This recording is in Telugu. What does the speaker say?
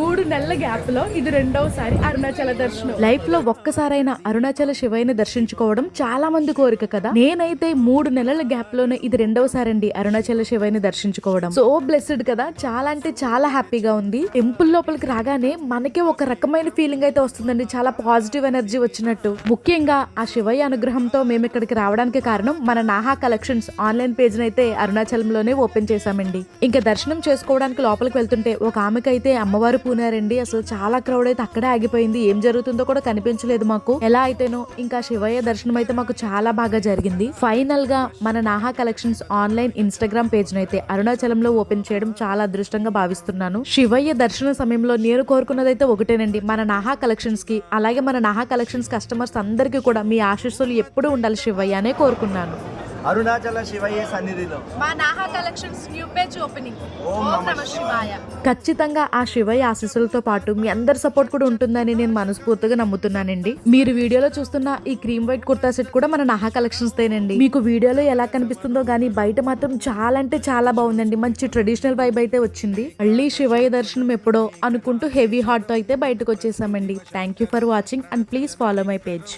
3 నెలల గ్యాప్ లో ఇది రెండవసారి అరుణాచల దర్శనం. లైఫ్ లో ఒక్కసారైనా అరుణాచల శివయ్యని దర్శించుకోవడం చాలా మంది కోరిక కదా. నేనైతే 3 నెలల గ్యాప్ లోనే ఇది రెండవసారి అండి అరుణాచల శివయ్యని దర్శించుకోవడం. సో బ్లెస్డ్ కదా, చాలా అంటే చాలా హ్యాపీగా ఉంది. టెంపుల్ లోపలికి రాగానే మనకే ఒక రకమైన ఫీలింగ్ అయితే వస్తుందండి, చాలా పాజిటివ్ ఎనర్జీ వచ్చినట్టు. ముఖ్యంగా ఆ శివయ్య అనుగ్రహంతో మేము ఇక్కడికి రావడానికి కారణం మన నాహా కలెక్షన్స్ ఆన్లైన్ పేజ్ అయితే అరుణాచలంలోనే ఓపెన్ చేశామండి. ఇంకా దర్శనం చేసుకోవడానికి లోపలికి వెళ్తుంటే ఒక ఆమెకైతే అమ్మవారు పూనారండి. అసలు చాలా క్రౌడ్ అయితే అక్కడే ఆగిపోయింది. ఏం జరుగుతుందో కూడా కనిపించలేదు మాకు. ఎలా అయితేనో ఇంకా శివయ్య దర్శనం అయితే మాకు చాలా బాగా జరిగింది. ఫైనల్ గా మన నాహా కలెక్షన్స్ ఆన్లైన్ ఇన్స్టాగ్రామ్ పేజ్ అయితే అరుణాచలంలో ఓపెన్ చేయడం చాలా అదృష్టంగా భావిస్తున్నాను. శివయ్య దర్శన సమయంలో నేను కోరుకున్నదైతే ఒకటేనండి, మన నాహా కలెక్షన్స్ కి అలాగే మన నాహా కలెక్షన్స్ కస్టమర్స్ అందరికీ కూడా మీ ఆశీస్సులు ఎప్పుడూ ఉండాలి శివయ్య అనే కోరుకున్నాను. అరుణాచల శివయ్య సన్నిధిలో మా నాహా కలెక్షన్స్ న్యూ పేజ్ ఓపెనింగ్. ఓం నమః శివాయ. ఖచ్చితంగా ఆ శివయ్య ఆశీస్సులతో పాటు మీ అందరి సపోర్ట్ కూడా ఉంటుందని నేను మనస్ఫూర్తిగా నమ్ముతున్నానండి. మీరు వీడియోలో చూస్తున్న ఈ క్రీమ్ వైట్ కుర్తా సెట్ కూడా మన నాహా కలెక్షన్స్ తేనండి. మీకు వీడియోలో ఎలా కనిపిస్తుందో గానీ బయట మాత్రం చాలా అంటే చాలా బాగుందండి. మంచి ట్రెడిషనల్ వైబ్ అయితే వచ్చింది. మళ్ళీ శివయ్య దర్శనం ఎప్పుడో అనుకుంటూ హెవీ హార్ట్ తో అయితే బయటకు వచ్చేసామండి. Thank you for watching and please follow my page.